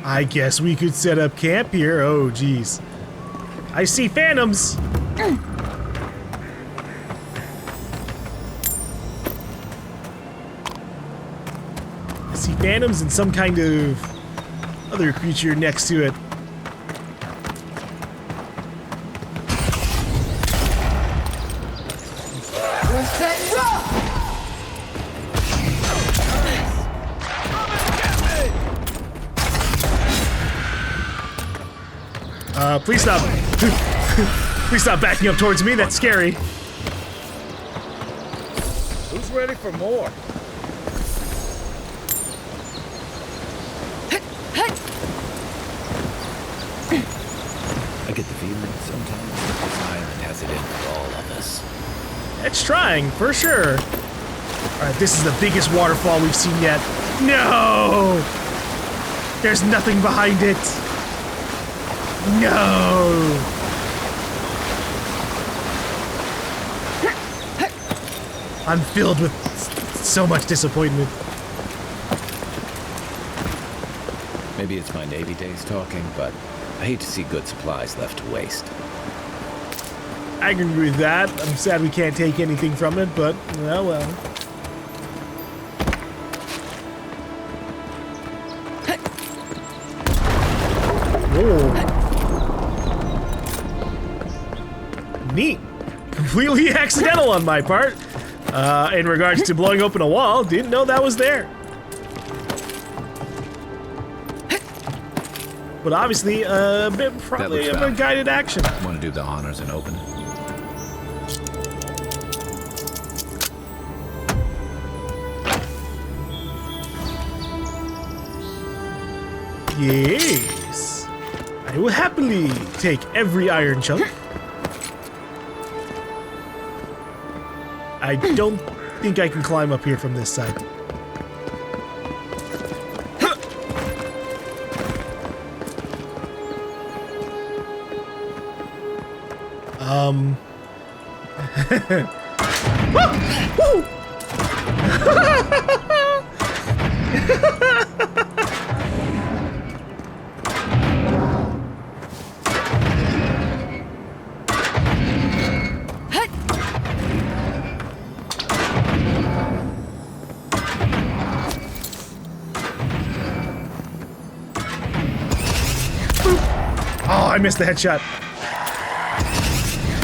I guess we could set up camp here. Oh, geez. I see phantoms. I see phantoms and some kind of other creature next to it. Please stop. Please stop backing up towards me. That's scary. Who's ready for more? I get the feeling sometimes this island has it in for all of us. It's trying, for sure. Alright, this is the biggest waterfall we've seen yet. No! There's nothing behind it. No! I'm filled with so much disappointment. Maybe it's my Navy days talking, but I hate to see good supplies left to waste. I agree with that. I'm sad we can't take anything from it, but well, well. Whoa. Neat. Completely accidental on my part. In regards to blowing open a wall, didn't know that was there. But obviously, probably a guided action. Want to do the honors and open it? Yes. I will happily take every iron chunk. I don't think I can climb up here from this side. Woo! Oh, I missed the headshot.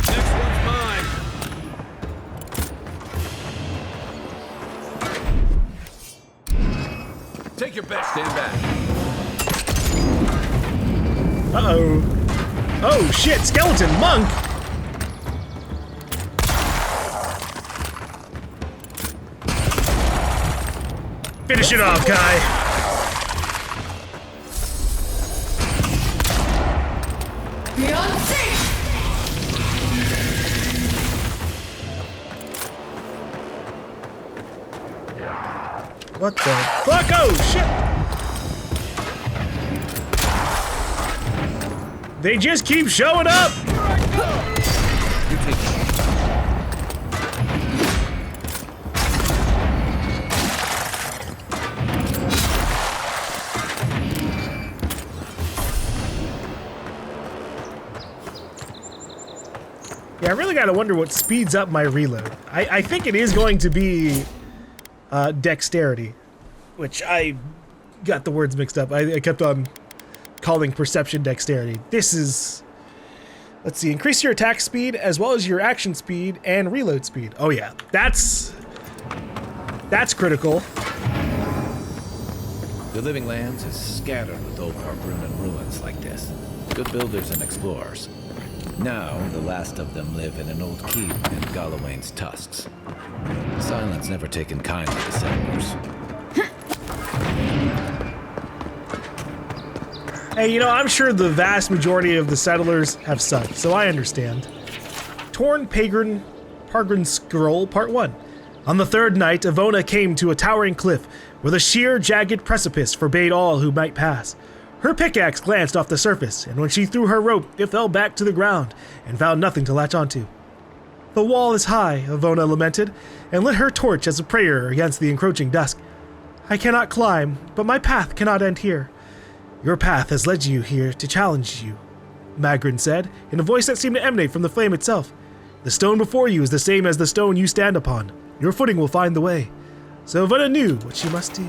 Next one's mine. Take your bet. Stand back. Uh-oh. Oh, shit, skeleton monk! Finish it off, Kai. What the fuck? Oh, shit! They just keep showing up! Yeah, I really gotta wonder what speeds up my reload. I think it is going to be dexterity, which I got the words mixed up. I kept on calling perception dexterity. This is, let's see, increase your attack speed as well as your action speed and reload speed. Oh yeah, that's critical. The Living Lands is scattered with old harpoon and ruins like this. Good builders and explorers. Now, the last of them live in an old keep in Galawain's tusks. Silence never taken kindly to settlers. Hey, you know, I'm sure the vast majority of the settlers have sucked, so I understand. Torn Pagan Scroll, Part 1. On the third night, Avona came to a towering cliff where the sheer, jagged precipice forbade all who might pass. Her pickaxe glanced off the surface, and when she threw her rope, it fell back to the ground and found nothing to latch onto. The wall is high, Avona lamented, and lit her torch as a prayer against the encroaching dusk. I cannot climb, but my path cannot end here. Your path has led you here to challenge you, Magrin said, in a voice that seemed to emanate from the flame itself. The stone before you is the same as the stone you stand upon. Your footing will find the way. So Avona knew what she must do.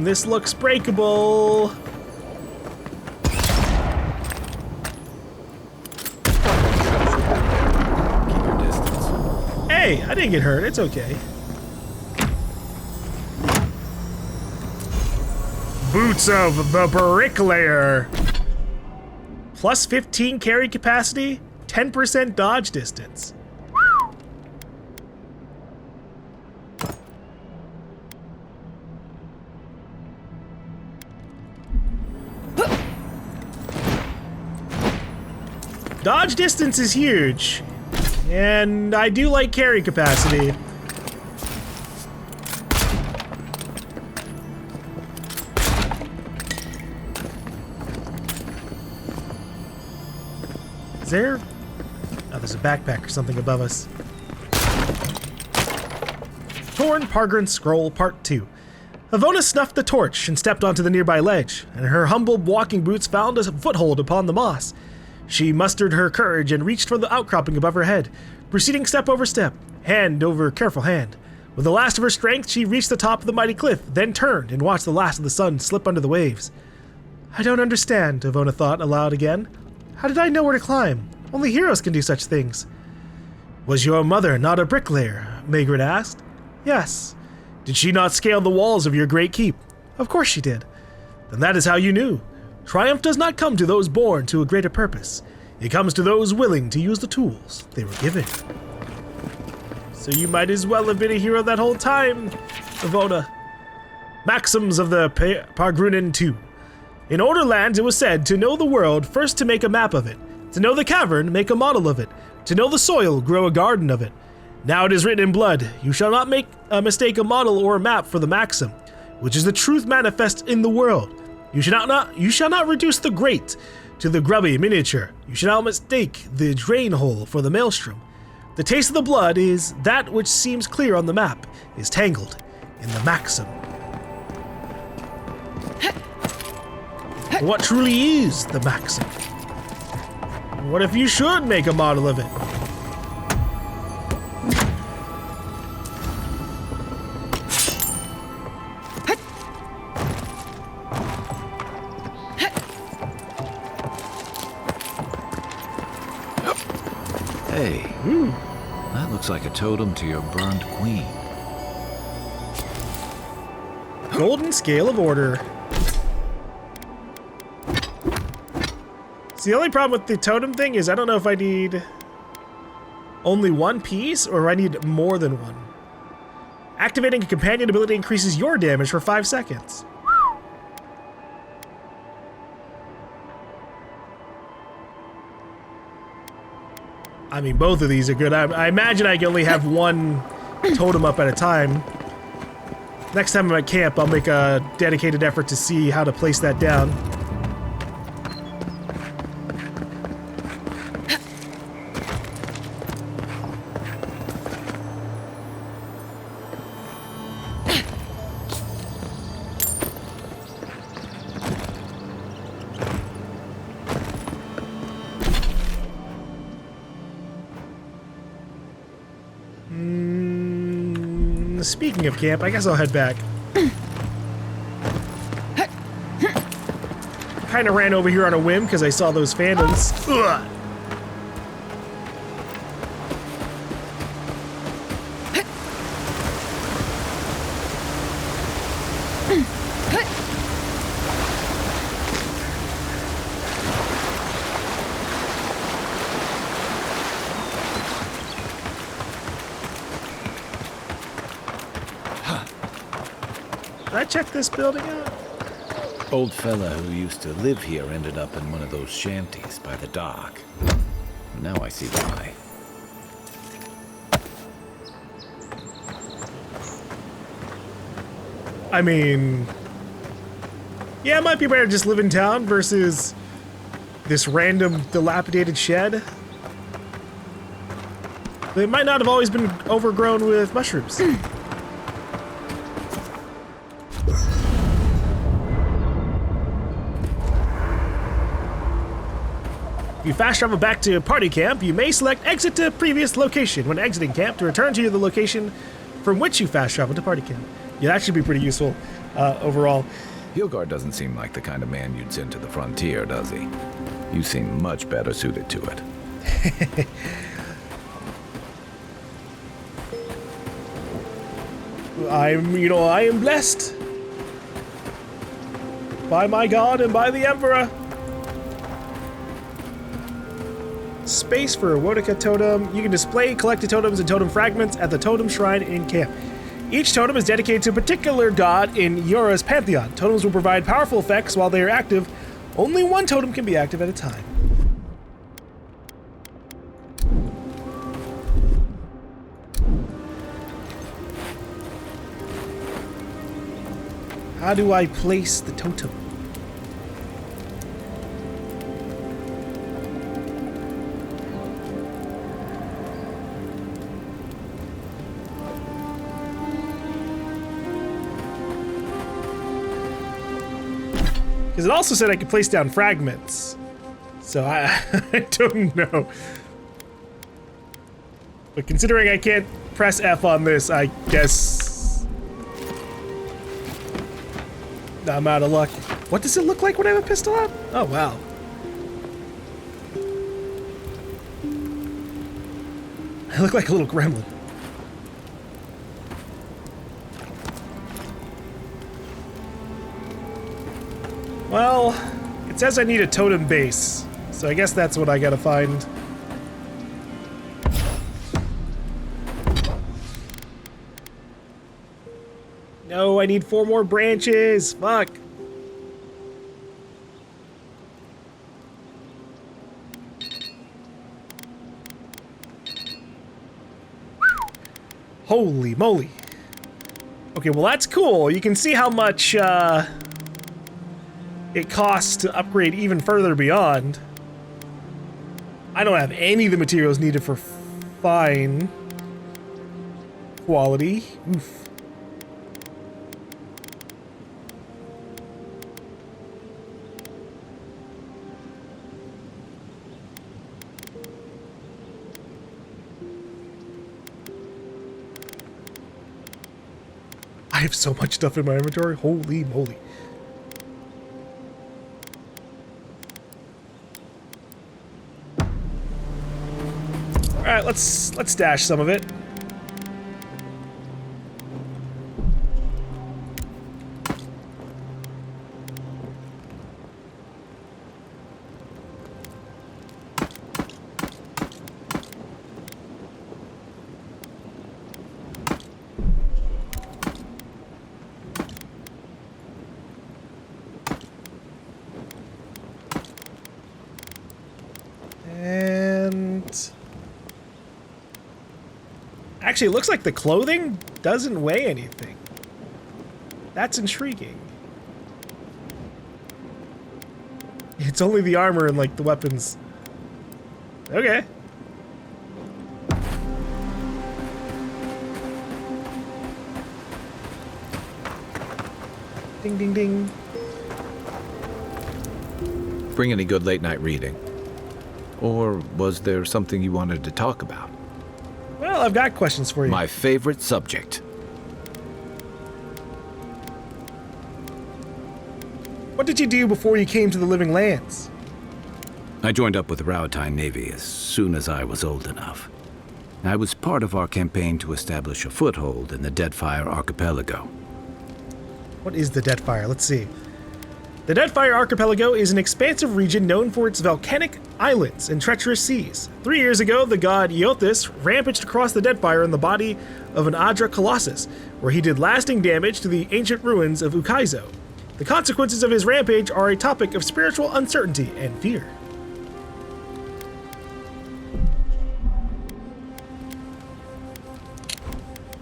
This looks breakable. Keep your distance. Hey, I didn't get hurt. It's okay. Boots of the Bricklayer. Plus 15 carry capacity, 10% dodge distance. Dodge distance is huge, and I do like carry capacity. Is there? Oh, there's a backpack or something above us. Torn Pargrin Scroll Part 2. Avona snuffed the torch and stepped onto the nearby ledge, and her humble walking boots found a foothold upon the moss. She mustered her courage and reached for the outcropping above her head, proceeding step over step, hand over careful hand. With the last of her strength, she reached the top of the mighty cliff, then turned and watched the last of the sun slip under the waves. I don't understand, Avona thought aloud again. How did I know where to climb? Only heroes can do such things. Was your mother not a bricklayer? Magrin asked. Yes. Did she not scale the walls of your great keep? Of course she did. Then that is how you knew. Triumph does not come to those born to a greater purpose. It comes to those willing to use the tools they were given. So you might as well have been a hero that whole time, Avona. Maxims of the Pargrunen 2. In Orderlands it was said, to know the world, first to make a map of it. To know the cavern, make a model of it. To know the soil, grow a garden of it. Now it is written in blood, you shall not make a mistake a model or a map for the maxim, which is the truth manifest in the world. You shall not reduce the great to the grubby miniature. You shall not mistake the drain hole for the maelstrom. The taste of the blood is that which seems clear on the map, is tangled in the maxim. What truly is the maxim? What if you should make a model of it? Hey, that looks like a totem to your burned queen. Golden Scale of Order. See, the only problem with the totem thing is I don't know if I need only one piece or I need more than one. Activating a companion ability increases your damage for 5 seconds. I mean, both of these are good. I imagine I can only have one totem up at a time. Next time I'm at camp, I'll make a dedicated effort to see how to place that down. Speaking of camp, I guess I'll head back. Kind of ran over here on a whim because I saw those phantoms. Ugh. Did I check this building out? Old fella who used to live here ended up in one of those shanties by the dock. Now I see why. I mean, yeah, it might be better to just live in town versus this random dilapidated shed. They might not have always been overgrown with mushrooms. If you fast travel back to party camp, you may select exit to previous location when exiting camp to return to the location from which you fast traveled to party camp. Yeah, that should be pretty useful overall. Hilgard doesn't seem like the kind of man you'd send to the frontier, does he? You seem much better suited to it. I am blessed by my god and by the Emperor. Space for a Wotica totem. You can display collected totems and totem fragments at the totem shrine in camp. Each totem is dedicated to a particular god in Eora's pantheon. Totems will provide powerful effects while they are active. Only one totem can be active at a time. How do I place the totem? Because it also said I could place down fragments. So I don't know. But considering I can't press F on this, I guess I'm out of luck. What does it look like when I have a pistol out? Oh, wow. I look like a little gremlin. Well, it says I need a totem base, so I guess that's what I gotta find. No, I need 4 more branches. Fuck. Holy moly. Okay, well that's cool. You can see how much it costs to upgrade even further beyond. I don't have any of the materials needed for fine quality. Oof. I have so much stuff in my inventory. Holy moly. All right, let's stash some of it. Actually, it looks like the clothing doesn't weigh anything. That's intriguing. It's only the armor and, like, the weapons. Okay. Ding, ding, ding. Bring any good late-night reading? Or was there something you wanted to talk about? Well, I've got questions for you. My favorite subject. What did you do before you came to the Living Lands? I joined up with the Rautine Navy as soon as I was old enough. I was part of our campaign to establish a foothold in the Deadfire Archipelago. What is the Deadfire? Let's see. The Deadfire Archipelago is an expansive region known for its volcanic islands and treacherous seas. 3 years ago, the god Eothas rampaged across the Deadfire in the body of an Adra Colossus, where he did lasting damage to the ancient ruins of Ukaizo. The consequences of his rampage are a topic of spiritual uncertainty and fear.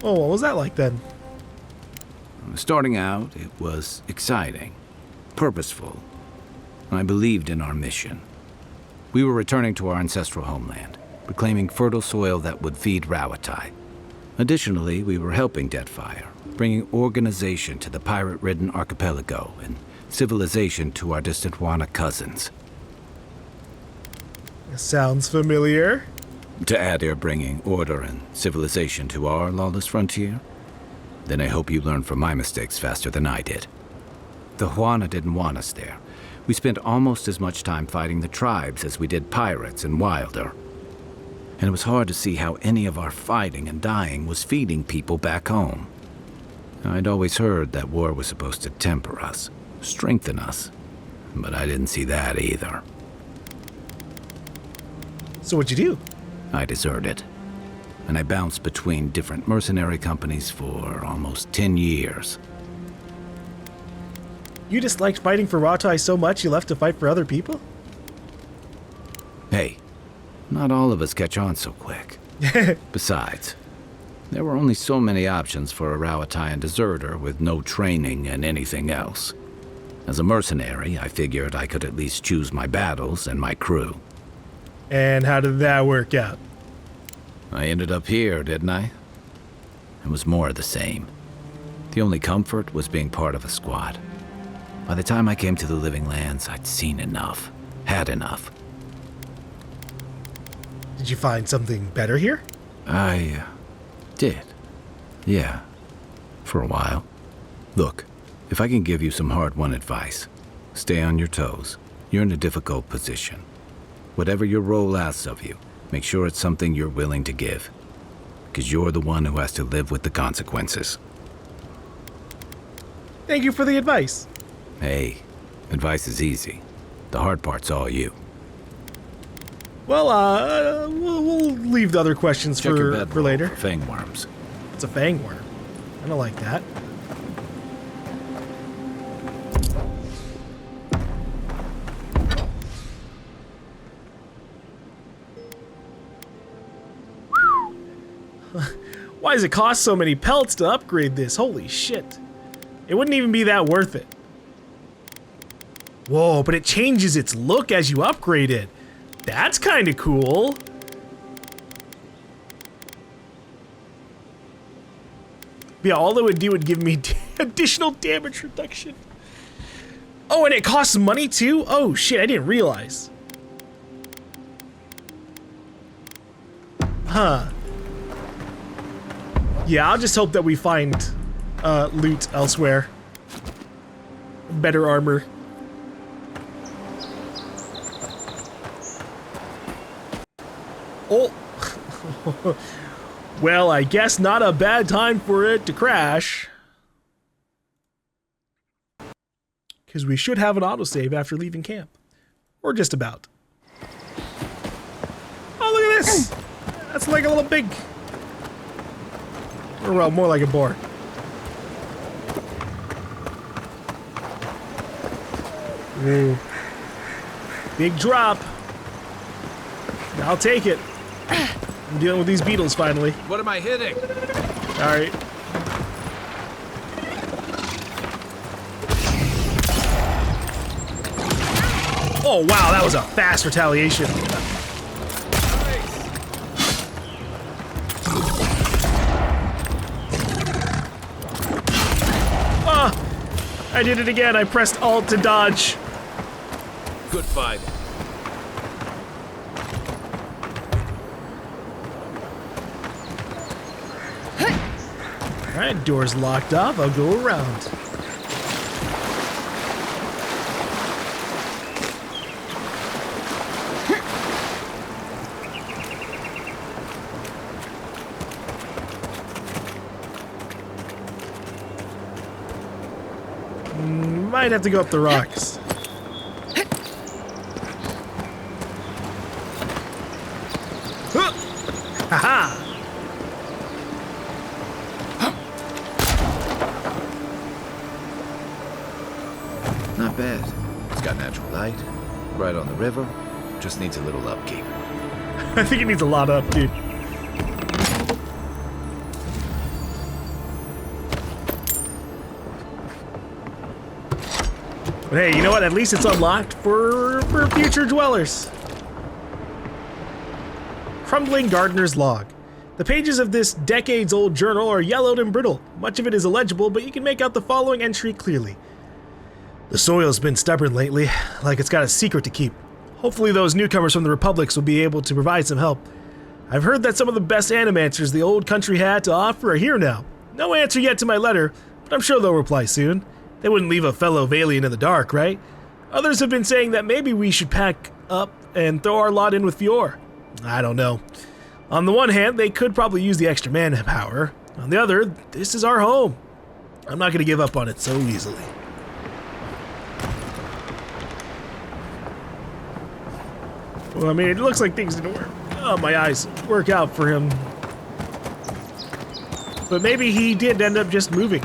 Oh, what was that like then? Starting out, it was exciting, purposeful. I believed in our mission. We were returning to our ancestral homeland, reclaiming fertile soil that would feed Rawatai. Additionally, we were helping Deadfire, bringing organization to the pirate-ridden archipelago and civilization to our distant Wana cousins. Sounds familiar. To add here bringing order and civilization to our lawless frontier? Then I hope you learn from my mistakes faster than I did. The Huana didn't want us there. We spent almost as much time fighting the tribes as we did pirates and Wilder. And it was hard to see how any of our fighting and dying was feeding people back home. I'd always heard that war was supposed to temper us, strengthen us, but I didn't see that either. So what'd you do? I deserted, and I bounced between different mercenary companies for almost 10 years. You disliked fighting for Rawatai so much you left to fight for other people? Hey, not all of us catch on so quick. Besides, there were only so many options for a Rawataian deserter with no training and anything else. As a mercenary, I figured I could at least choose my battles and my crew. And how did that work out? I ended up here, didn't I? It was more of the same. The only comfort was being part of a squad. By the time I came to the Living Lands, I'd seen enough, had enough. Did you find something better here? I did. Yeah, for a while. Look, if I can give you some hard-won advice, stay on your toes. You're in a difficult position. Whatever your role asks of you, make sure it's something you're willing to give. Because you're the one who has to live with the consequences. Thank you for the advice. Hey, advice is easy. The hard part's all you. Well, we'll leave the other questions Check your for bedroll later. for fang worms. It's a fang worm. I don't like that. Why does it cost so many pelts to upgrade this? Holy shit. It wouldn't even be that worth it. Whoa, but it changes its look as you upgrade it. That's kind of cool. Yeah, all it would do would give me additional damage reduction. Oh, and it costs money too? Oh shit, I didn't realize. Huh. Yeah, I'll just hope that we find loot elsewhere. Better armor. Oh. Well, I guess not a bad time for it to crash. Because we should have an autosave after leaving camp. Or just about. Oh, look at this! That's like a little pig. Or, well, more like a boar. Ooh. Big drop. I'll take it. I'm dealing with these beetles finally. What am I hitting? Alright. Oh wow, that was a fast retaliation. Ah! I did it again. I pressed Alt to dodge. Good fight. Alright, door's locked up. I'll go around. Might have to go up the rocks. Haha! Not bad. It's got natural light, right on the river, just needs a little upkeep. I think it needs a lot of upkeep. But hey, you know what? At least it's unlocked for future dwellers. Crumbling gardener's log. The pages of this decades-old journal are yellowed and brittle. Much of it is illegible, but you can make out the following entry clearly. The soil's been stubborn lately, like it's got a secret to keep. Hopefully those newcomers from the Republics will be able to provide some help. I've heard that some of the best animancers the old country had to offer are here now. No answer yet to my letter, but I'm sure they'll reply soon. They wouldn't leave a fellow Valian in the dark, right? Others have been saying that maybe we should pack up and throw our lot in with Fior. I don't know. On the one hand, they could probably use the extra manpower. On the other, this is our home. I'm not going to give up on it so easily. Well, I mean, it looks like things didn't work. Oh, my eyes work out for him. But maybe he did end up just moving.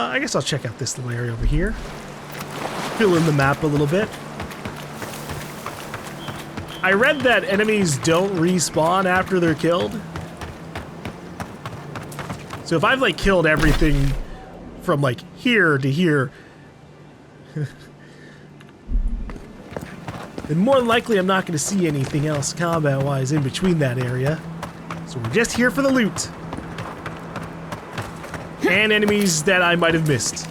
I guess I'll check out this little area over here. Fill in the map a little bit. I read that enemies don't respawn after they're killed. So if I've like killed everything from like here to here, then more than likely I'm not going to see anything else combat-wise in between that area. So we're just here for the loot. And enemies that I might have missed.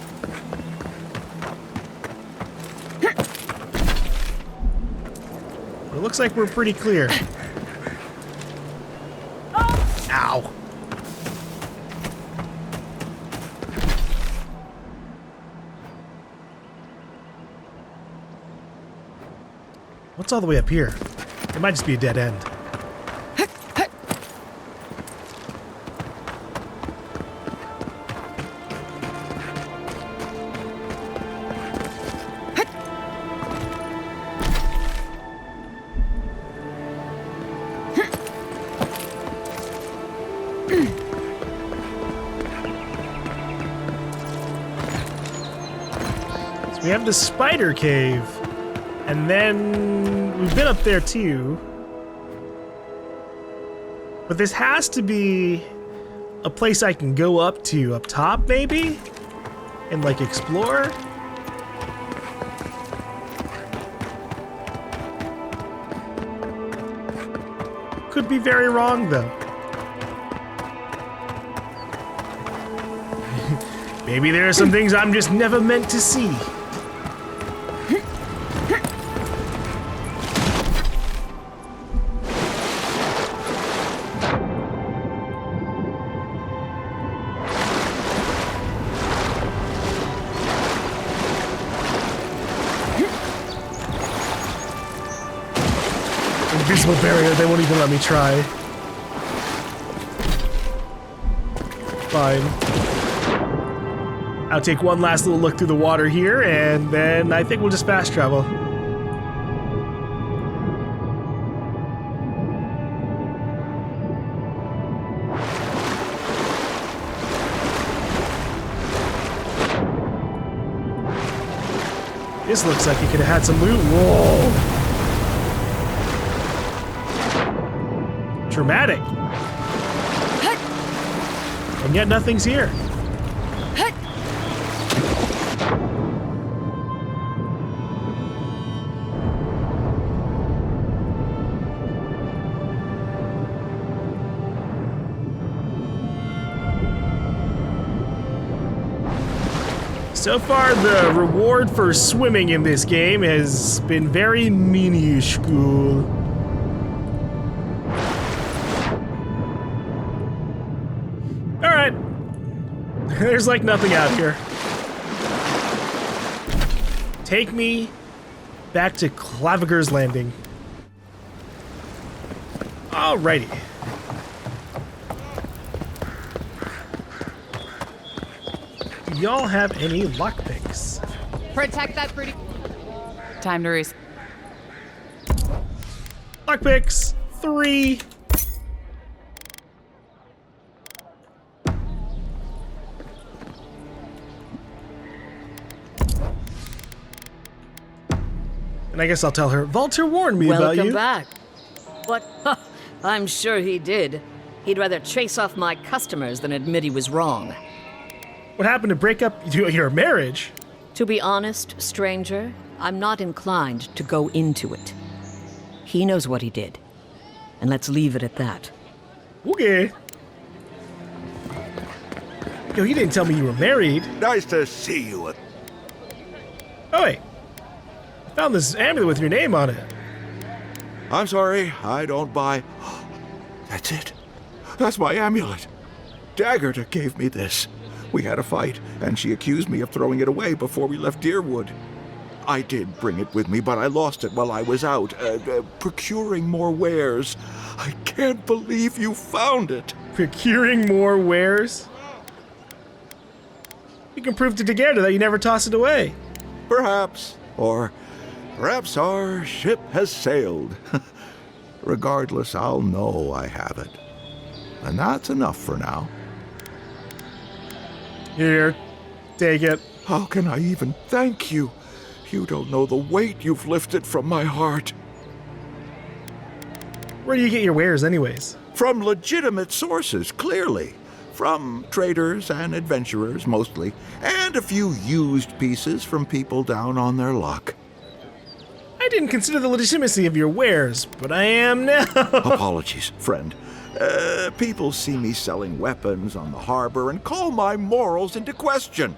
It looks like we're pretty clear. Ow. What's all the way up here? It might just be a dead end. We have the spider cave, and then we've been up there too. But this has to be a place I can go up to, up top maybe? And like explore? Could be very wrong though. Maybe there are some things I'm just never meant to see. Invisible barrier, they won't even let me try. Fine. I'll take one last little look through the water here, and then I think we'll just fast travel. This looks like you could have had some loot. Whoa! Dramatic. And yet nothing's here. So far, the reward for swimming in this game has been very minuscule. Alright. There's like nothing out here. Take me back to Claviger's Landing. Alrighty. Y'all have any lockpicks? Protect that pretty. Time to reset. Lockpicks 3. And I guess I'll tell her, Walter warned me about you. Welcome back. What? I'm sure he did. He'd rather chase off my customers than admit he was wrong. What happened to break up your marriage? To be honest, stranger, I'm not inclined to go into it. He knows what he did. And let's leave it at that. Okay. Yo, you didn't tell me you were married. Nice to see you. Oh, wait. I found this amulet with your name on it. I'm sorry, I don't buy... That's it. That's my amulet. Daggerta gave me this. We had a fight, and she accused me of throwing it away before we left Deerwood. I did bring it with me, but I lost it while I was out, procuring more wares. I can't believe you found it. Procuring more wares? You can prove to Daggerta that you never tossed it away. Perhaps. Or perhaps our ship has sailed. Regardless, I'll know I have it. And that's enough for now. Here, take it. How can I even thank you? You don't know the weight you've lifted from my heart. Where do you get your wares anyways? From legitimate sources, clearly. From traders and adventurers, mostly. And a few used pieces from people down on their luck. I didn't consider the legitimacy of your wares, but I am now. Apologies, friend. People see me selling weapons on the harbor and call my morals into question.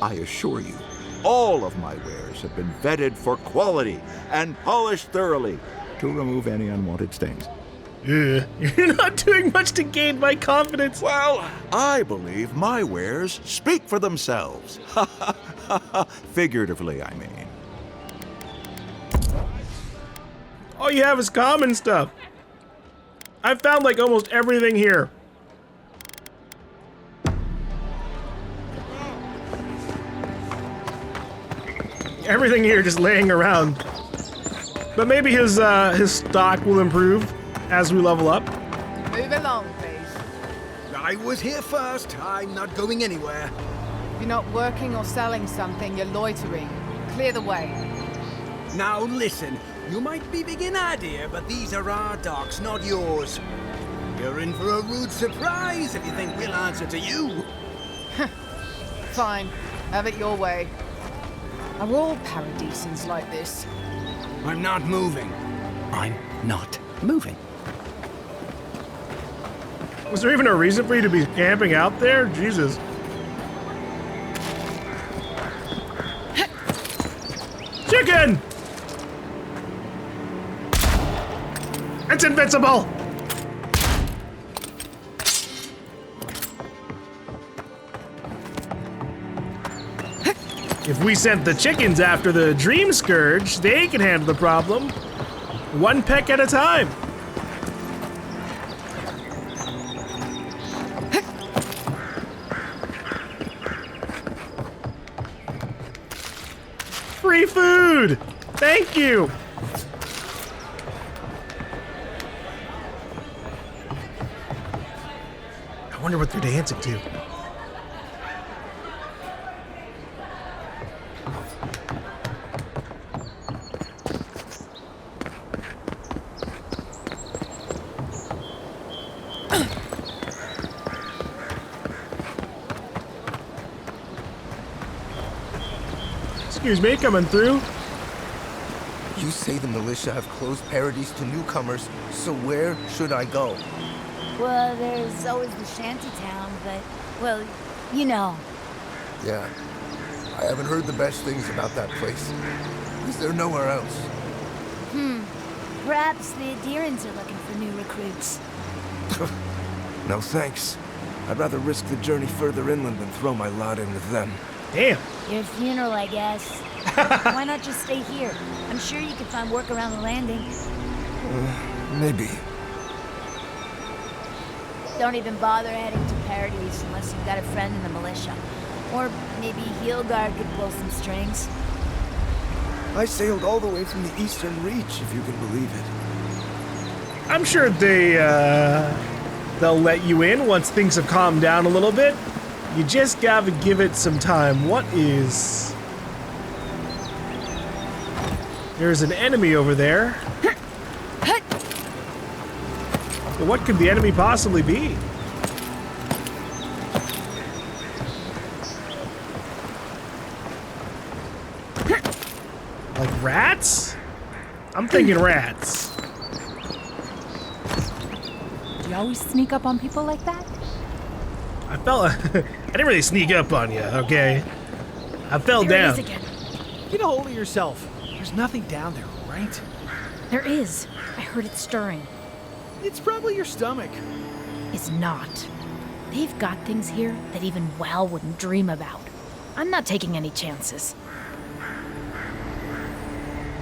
I assure you, all of my wares have been vetted for quality and polished thoroughly to remove any unwanted stains. You're not doing much to gain my confidence. Well, I believe my wares speak for themselves. Figuratively, I mean. All you have is common stuff. I've found like almost everything here. Everything here just laying around. But maybe his stock will improve as we level up. Move along, please. I was here first. I'm not going anywhere. If you're not working or selling something, you're loitering. Clear the way. Now listen, you might be big in idea, but these are our docks, not yours. You're in for a rude surprise if you think we'll answer to you. Fine. Have it your way. Are all paradisans like this? I'm not moving. I'm not moving. Was there even a reason for you to be camping out there? Jesus. Chicken! It's invincible! If we sent the chickens after the Dream Scourge, they can handle the problem. One peck at a time. Free food! Thank you! I wonder what they're dancing to. Excuse me, coming through. You say the militia have closed Paradise to newcomers, so where should I go? Well, there's always the shanty town, but, well, you know. Yeah, I haven't heard the best things about that place. Is there nowhere else? Perhaps the Adherents are looking for new recruits. No thanks. I'd rather risk the journey further inland than throw my lot in with them. Damn. Your funeral, I guess. Why not just stay here? I'm sure you can find work around the landing. Maybe. Don't even bother heading to Paradise unless you've got a friend in the militia. Or maybe Heelguard could pull some strings. I sailed all the way from the Eastern Reach, if you can believe it. I'm sure they'll let you in once things have calmed down a little bit. You just gotta give it some time. What is... There's an enemy over there. But what could the enemy possibly be? Like rats? I'm thinking rats. Do you always sneak up on people like that? I didn't really sneak up on you, okay? I fell There down. it is again. Get a hold of yourself. There's nothing down there, right? There is. I heard it stirring. It's probably your stomach. It's not. They've got things here that even Well wouldn't dream about. I'm not taking any chances.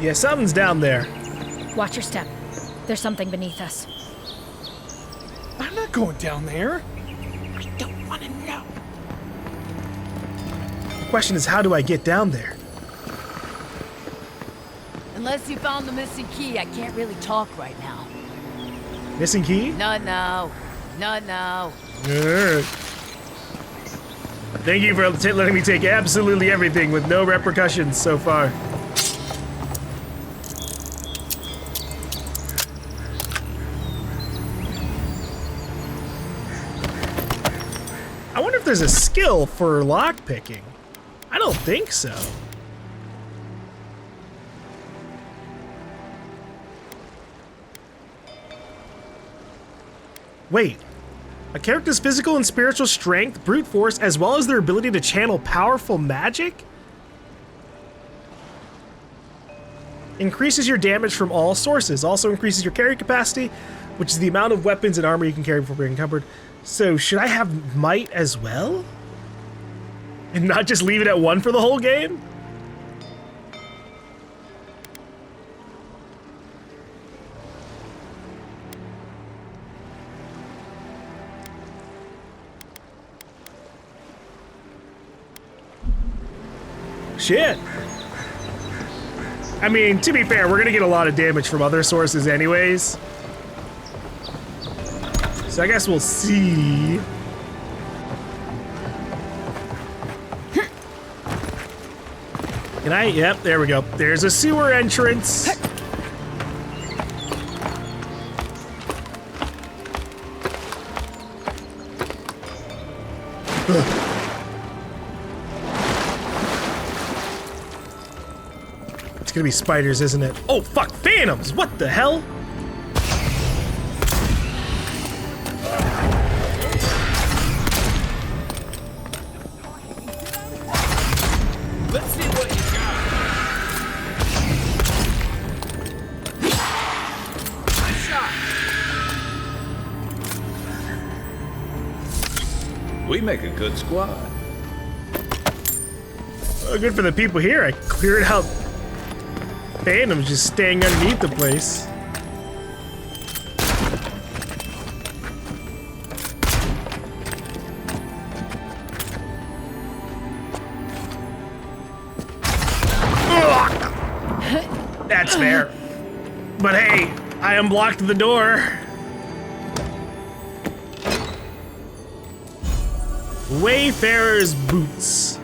Yeah, something's down there. Watch your step. There's something beneath us. I'm not going down there. I don't want to know. The question is, how do I get down there? Unless you found the missing key, I can't really talk right now. Missing key? No, no. No, no. Alright. Thank you for letting me take absolutely everything with no repercussions so far. I wonder if there's a skill for lockpicking. I don't think so. Wait. A character's physical and spiritual strength, brute force, as well as their ability to channel powerful magic? Increases your damage from all sources. Also increases your carry capacity, which is the amount of weapons and armor you can carry before being encumbered. So should I have might as well? And not just leave it at 1 for the whole game? Shit. I mean, to be fair, we're gonna get a lot of damage from other sources anyways. So I guess we'll see. Can I? Yep, there we go. There's a sewer entrance. It's gonna be spiders, isn't it? Oh, fuck, phantoms! What the hell? Let's see what you got. Nice shot. We make a good squad. Oh, good for the people here. I cleared out phantoms just staying underneath the place. That's fair. But hey, I unblocked the door. Wayfarer's boots.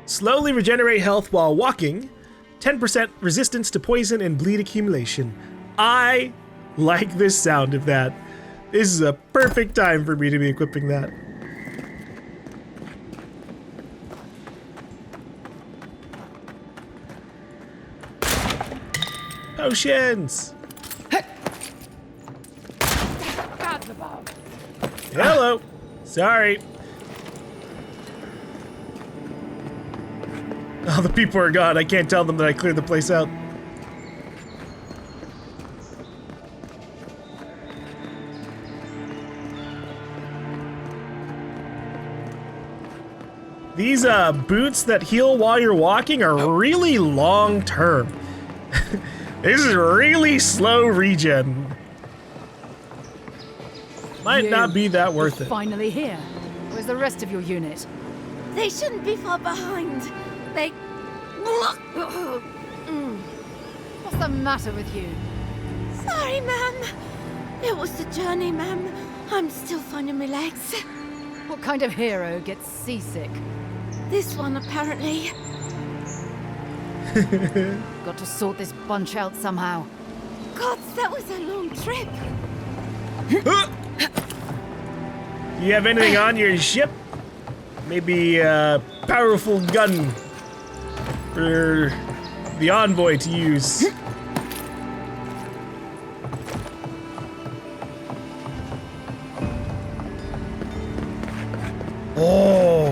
Slowly regenerate health while walking. 10% resistance to poison and bleed accumulation. I like this sound of that. This is a perfect time for me to be equipping that. Potions! Hello! Sorry. All the people are gone. I can't tell them that I cleared the place out. These boots that heal while you're walking are really long term. This is really slow regen. Might not be that worth it. Finally here. Where's the rest of your unit? They shouldn't be far behind. They... What's the matter with you? Sorry, ma'am. It was the journey, ma'am. I'm still finding my legs. What kind of hero gets seasick? This one, apparently. Got to sort this bunch out somehow. God, that was a long trip. You have anything on your ship? Maybe a powerful gun for the envoy to use. Oh,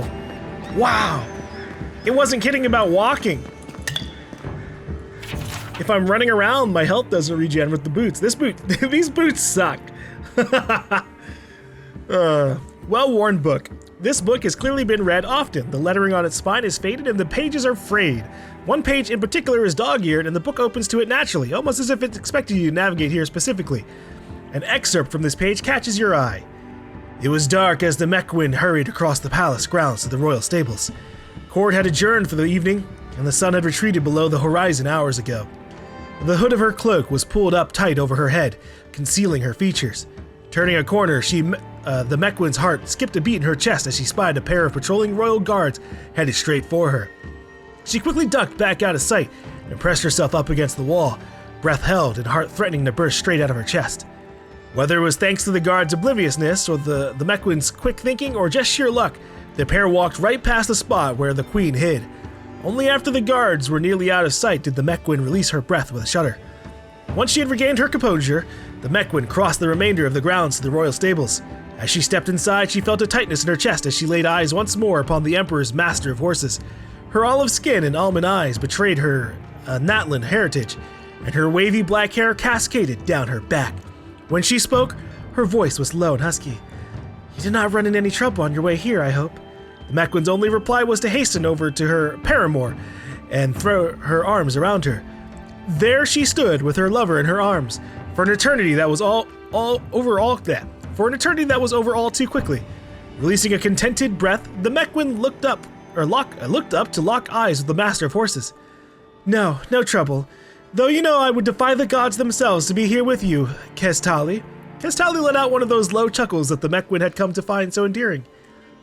wow. It wasn't kidding about walking. If I'm running around, my health doesn't regen with the boots. These boots suck. Well-worn book. This book has clearly been read often. The lettering on its spine is faded and the pages are frayed. One page in particular is dog-eared and the book opens to it naturally, almost as if it's expecting you to navigate here specifically. An excerpt from this page catches your eye. It was dark as the Mequin hurried across the palace grounds to the royal stables. Court had adjourned for the evening, and the sun had retreated below the horizon hours ago. The hood of her cloak was pulled up tight over her head, concealing her features. Turning a corner, the Mequin's heart skipped a beat in her chest as she spied a pair of patrolling royal guards headed straight for her. She quickly ducked back out of sight and pressed herself up against the wall, breath held and heart threatening to burst straight out of her chest. Whether it was thanks to the guard's obliviousness or the Mequin's quick thinking or just sheer luck, the pair walked right past the spot where the queen hid. Only after the guards were nearly out of sight did the Mequin release her breath with a shudder. Once she had regained her composure, the Mequin crossed the remainder of the grounds to the royal stables. As she stepped inside, she felt a tightness in her chest as she laid eyes once more upon the Emperor's master of horses. Her olive skin and almond eyes betrayed her Natlan heritage, and her wavy black hair cascaded down her back. When she spoke, her voice was low and husky. "You did not run into any trouble on your way here, I hope." The Mequin's only reply was to hasten over to her paramour and throw her arms around her. There she stood with her lover in her arms, for an eternity that was over all too quickly. Releasing a contented breath, the Mequin looked up to lock eyes with the master of horses. No trouble. Though you know I would defy the gods themselves to be here with you, Kestali. Kestali let out one of those low chuckles that the Mequin had come to find so endearing.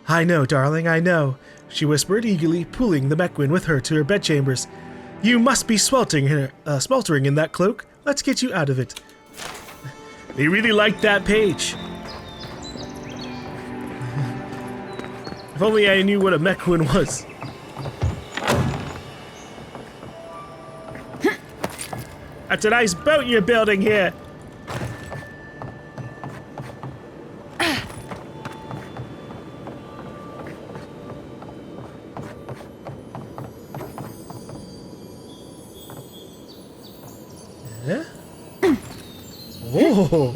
I know, darling, I know, she whispered, eagerly pulling the Mequin with her to her bedchambers. You must be sweltering in that cloak. Let's get you out of it. They really liked that page. If only I knew what a Mequin was. That's a nice boat you're building here. Yeah? Oh.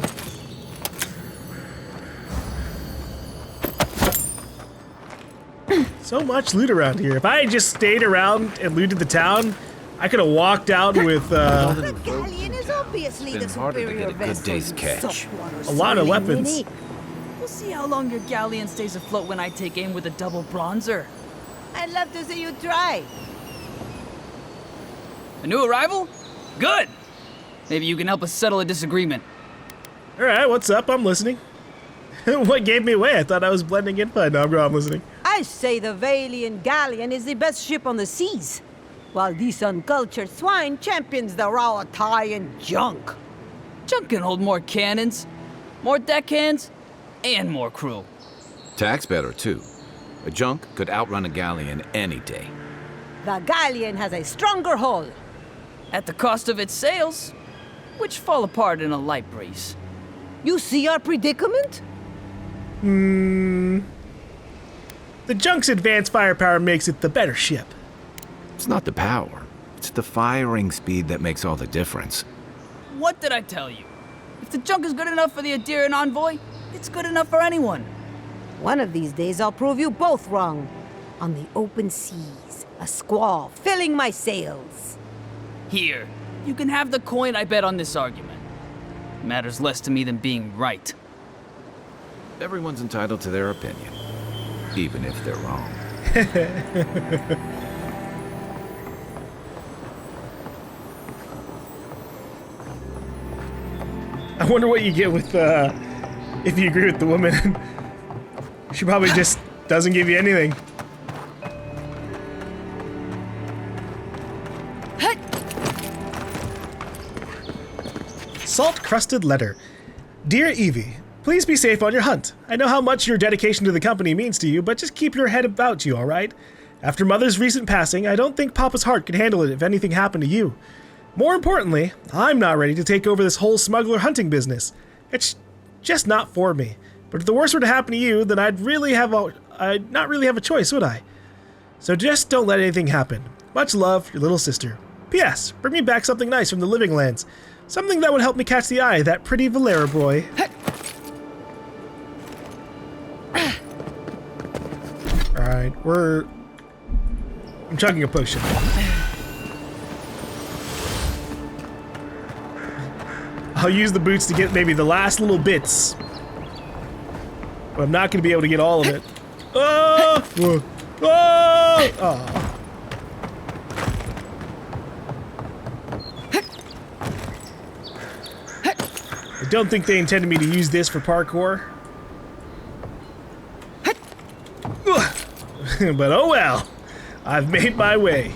So much loot around here. If I had just stayed around and looted the town, I could have walked out with The galleon is obviously the superior vessel. a lot of weapons. We'll see how long your galleon stays afloat when I take aim with a double bronzer. I'd love to see you try. A new arrival? Good! Maybe you can help us settle a disagreement. Alright, what's up? I'm listening. What gave me away? I thought I was blending in, but no, I'm listening. I say the Valian galleon is the best ship on the seas, while this uncultured swine champions the raw Italian junk. Junk can hold more cannons, more deckhands, and more crew. Tack's better, too. A junk could outrun a galleon any day. The galleon has a stronger hull. At the cost of its sails, which fall apart in a light breeze. You see our predicament? The junk's advanced firepower makes it the better ship. It's not the power. It's the firing speed that makes all the difference. What did I tell you? If the junk is good enough for the Adirian envoy, it's good enough for anyone. One of these days I'll prove you both wrong. On the open seas, a squall filling my sails. Here, you can have the coin I bet on this argument. Matters less to me than being right. Everyone's entitled to their opinion, even if they're wrong. I wonder what you get with, if you agree with the woman. She probably just doesn't give you anything. Salt-crusted letter. Dear Evie, please be safe on your hunt. I know how much your dedication to the company means to you, but just keep your head about you, alright? After Mother's recent passing, I don't think Papa's heart could handle it if anything happened to you. More importantly, I'm not ready to take over this whole smuggler hunting business. It's just not for me. But if the worst were to happen to you, then I'd not really have a choice, would I? So just don't let anything happen. Much love, your little sister. P.S. Bring me back something nice from the Living Lands. Something that would help me catch the eye of that pretty Valera boy. Alright, I'm chugging a potion. I'll use the boots to get maybe the last little bits. But I'm not going to be able to get all of it. Oh! Whoa. Oh! Oh. I don't think they intended me to use this for parkour. But oh well. I've made my way.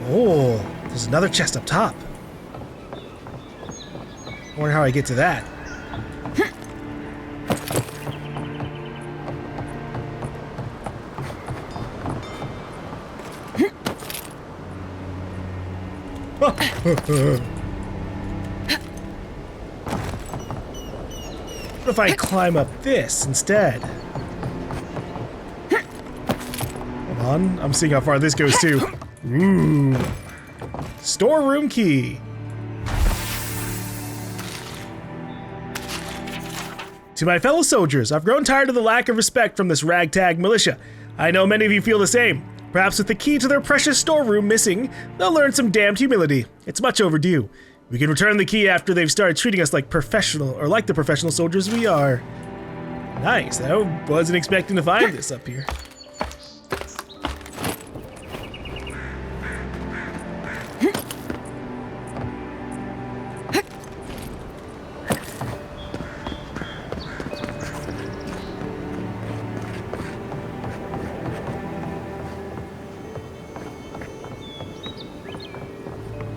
Oh, there's another chest up top. I wonder how I get to that. What if I climb up this instead? Hold on, I'm seeing how far this goes too. Ooh. Storeroom key. To my fellow soldiers, I've grown tired of the lack of respect from this ragtag militia. I know many of you feel the same. Perhaps with the key to their precious storeroom missing, they'll learn some damned humility. It's much overdue. We can return the key after they've started treating us like the professional soldiers we are. Nice, I wasn't expecting to find this up here.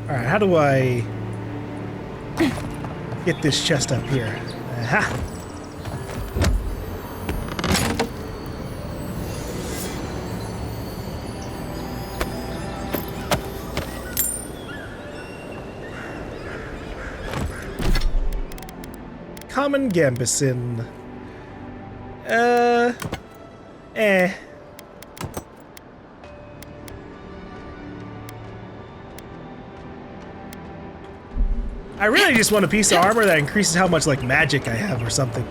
Alright, how do I get this chest up here? Aha! Common Gambeson. I really just want a piece of armor that increases how much, like, magic I have or something.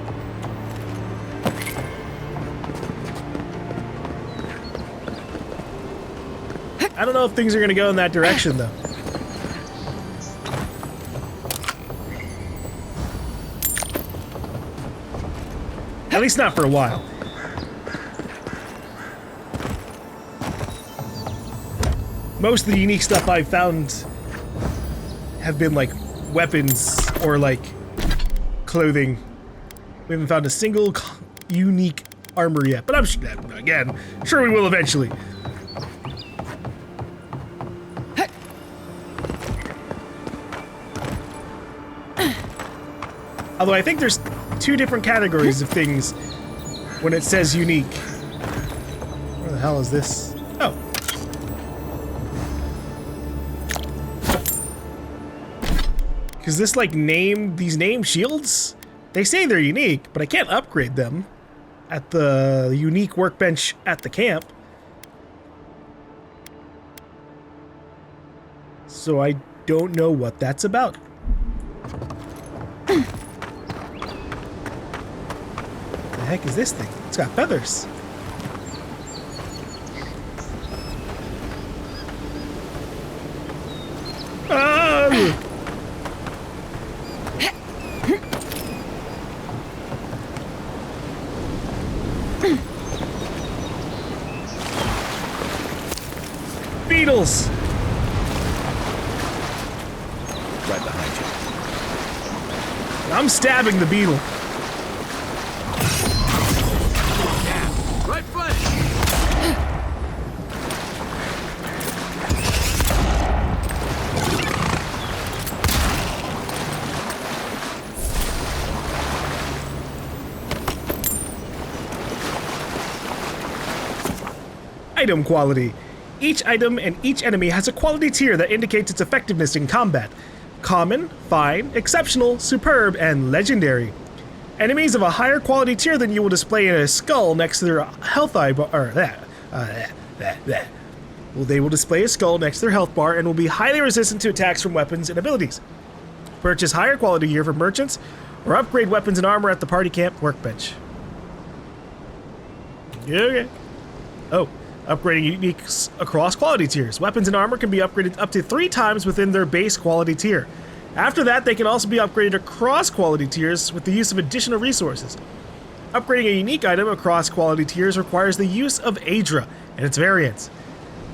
I don't know if things are gonna go in that direction, though. At least not for a while. Most of the unique stuff I've found have been, like, weapons or like clothing. We haven't found a single unique armor yet, but I'm sure we will eventually. Although I think there's two different categories of things when it says unique. Where the hell is this? Oh. Because this, like, these name shields, they say they're unique, but I can't upgrade them at the unique workbench at the camp. So I don't know what that's about. What the heck is this thing? It's got feathers. Ah! Beetles! Right behind you. I'm stabbing the beetle. Right foot. Item quality. Each item and each enemy has a quality tier that indicates its effectiveness in combat. Common, fine, exceptional, superb, and legendary. Enemies of a higher quality tier than you will display a skull next to their health bar. Well, they will display a skull next to their health bar and will be highly resistant to attacks from weapons and abilities. Purchase higher quality gear from merchants or upgrade weapons and armor at the party camp workbench. Okay. Oh. Upgrading uniques across quality tiers. Weapons and armor can be upgraded up to 3 times within their base quality tier. After that, they can also be upgraded across quality tiers with the use of additional resources. Upgrading a unique item across quality tiers requires the use of Adra and its variants.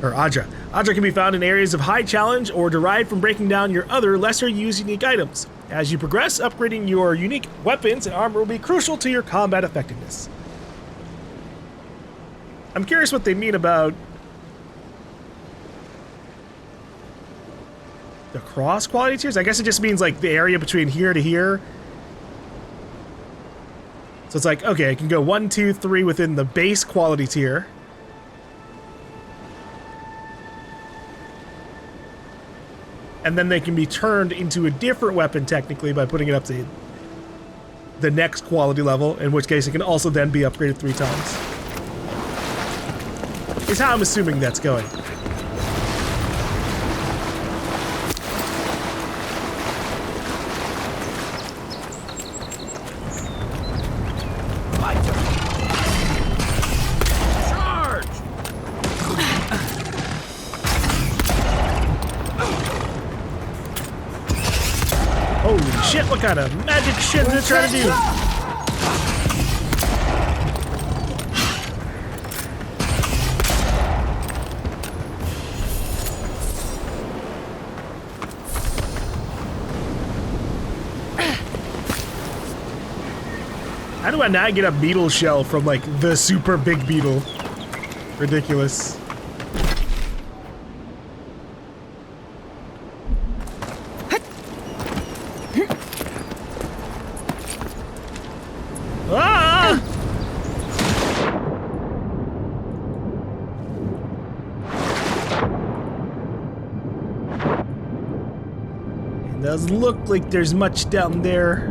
Or Adra. Adra can be found in areas of high challenge or derived from breaking down your other lesser used unique items. As you progress, upgrading your unique weapons and armor will be crucial to your combat effectiveness. I'm curious what they mean about the cross quality tiers. I guess it just means like the area between here to here. So it's like, okay, I can go 1, 2, 3 within the base quality tier. And then they can be turned into a different weapon technically by putting it up to the next quality level, in which case it can also then be upgraded 3 times. Is how I'm assuming that's going. Charge! Holy shit, what kind of magic shit did it try to do? How do I not get a beetle shell from, like, the super big beetle? Ridiculous. Ah! It doesn't look like there's much down there.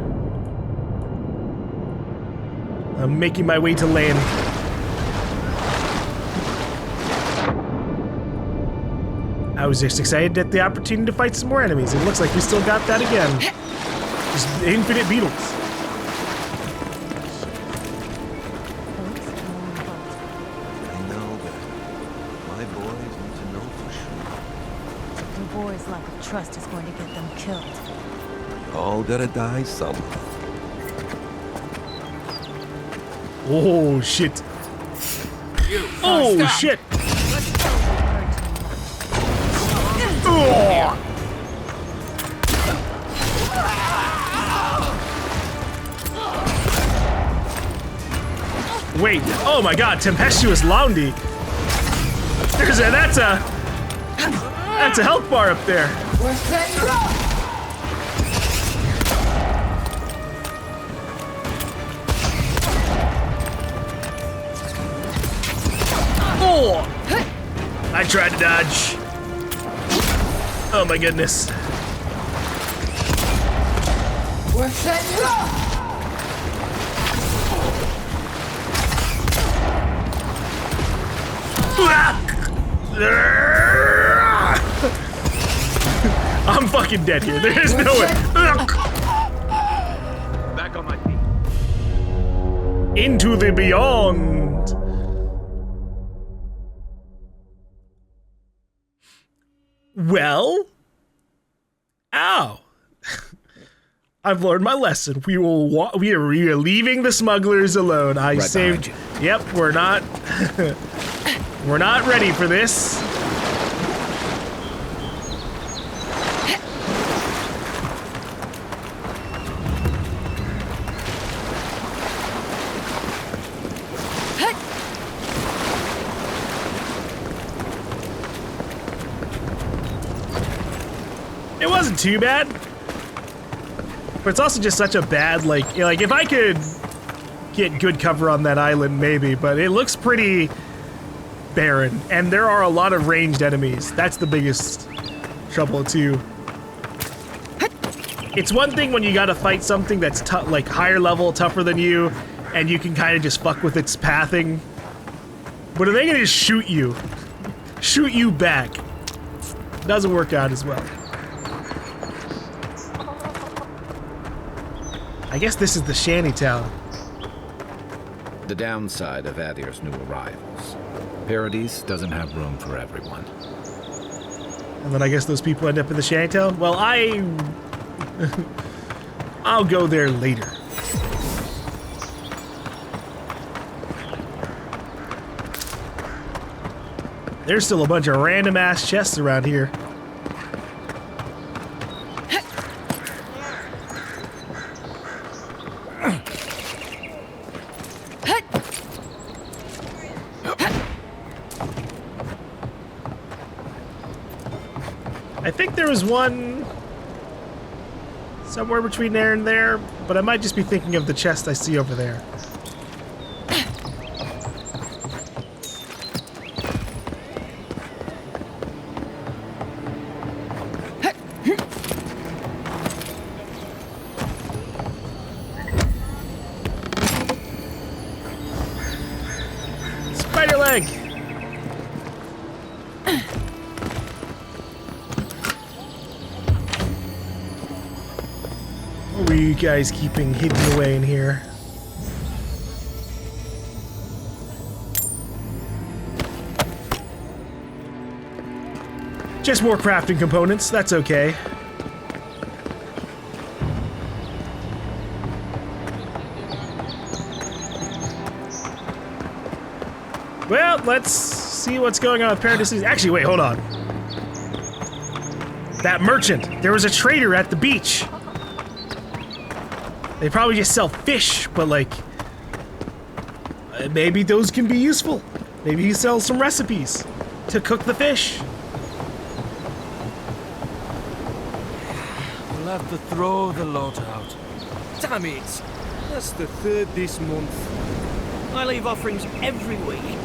I'm making my way to land. I was just excited at the opportunity to fight some more enemies. It looks like we still got that again. Just infinite beetles. I know that. My boys need to know for sure. The boys' lack of trust is going to get them killed. We all gotta die somehow. Oh shit. Oh stop. shit. Oh. Wait, oh my god, tempestuous Loundy. That's a health bar up there. Oh! I tried to dodge. Oh my goodness. I'm fucking dead here. There's no way. Back on my feet. Into the beyond. Well, ow. I've learned my lesson. We are leaving the smugglers alone. I Right saved. behind you. Yep, we're not we're not ready for this. It wasn't too bad. But it's also just such a bad, like if I could get good cover on that island, maybe, but it looks pretty barren, and there are a lot of ranged enemies. That's the biggest trouble, too. It's one thing when you gotta fight something that's like higher level, tougher than you, and you can kind of just fuck with its pathing. But if they can just shoot you back, it doesn't work out as well. I guess this is the shantytown. The downside of Adir's new arrivals. Paradise doesn't have room for everyone. And then I guess those people end up in the shantytown? Well, I'll go there later. There's still a bunch of random ass chests around here. I think there was one somewhere between there and there, but I might just be thinking of the chest I see over there. Spider leg! What were you guys keeping hidden away in here? Just more crafting components, that's okay. Well, let's see what's going on with Paradise. Actually, wait, hold on. That merchant, there was a trader at the beach. They probably just sell fish, but like, maybe those can be useful. Maybe he sells some recipes to cook the fish. We'll have to throw the lot out. Damn it! That's the third this month. I leave offerings every week.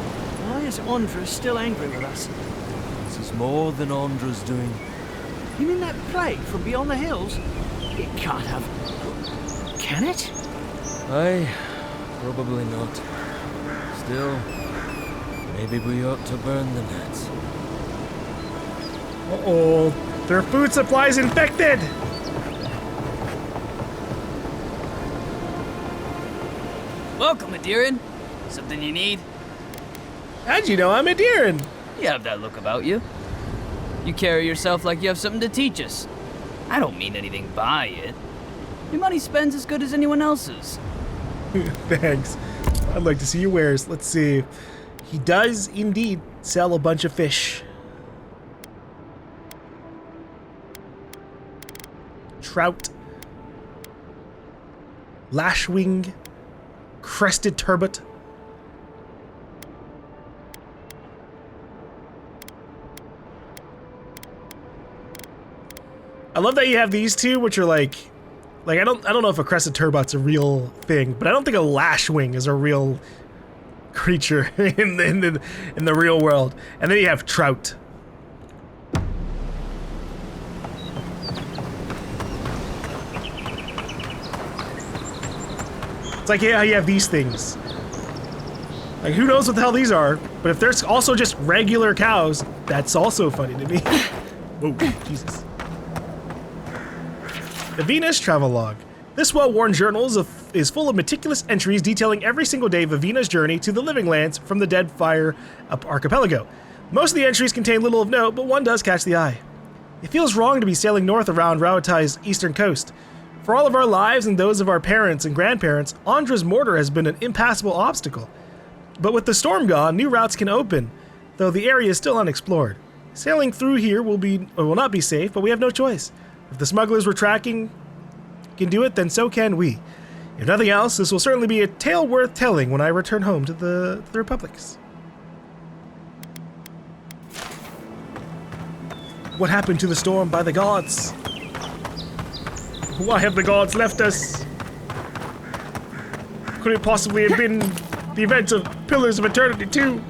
Why is Andra still angry with us? This is more than Andra's doing. You mean that plague from beyond the hills? It can't have... Can it? Aye, probably not. Still, maybe we ought to burn the nets. Uh-oh, their food supply's infected! Welcome, Adiran. Something you need? How'd you know I'm Adiran? You have that look about you. You carry yourself like you have something to teach us. I don't mean anything by it. Your money spends as good as anyone else's. Thanks. I'd like to see your wares. Let's see. He does indeed sell a bunch of fish. Trout. Lashwing. Crested turbot. I love that you have these two, which are like I don't know if a crested turbot's a real thing, but I don't think a lashwing is a real creature in the real world. And then you have trout. It's like how you have these things. Like, who knows what the hell these are? But if there's also just regular cows, that's also funny to me. Oh, Jesus. The Venus Travelogue. This well-worn journal is full of meticulous entries detailing every single day of Avina's journey to the Living Lands from the Dead Fire Archipelago. Most of the entries contain little of note, but one does catch the eye. It feels wrong to be sailing north around Rauatai's eastern coast. For all of our lives and those of our parents and grandparents, Andra's mortar has been an impassable obstacle. But with the storm gone, new routes can open, though the area is still unexplored. Sailing through here will not be safe, but we have no choice. If the smugglers we're tracking can do it, then so can we. If nothing else, this will certainly be a tale worth telling when I return home to the Republics. What happened to the storm by the gods? Why have the gods left us? Could it possibly have been the events of Pillars of Eternity 2?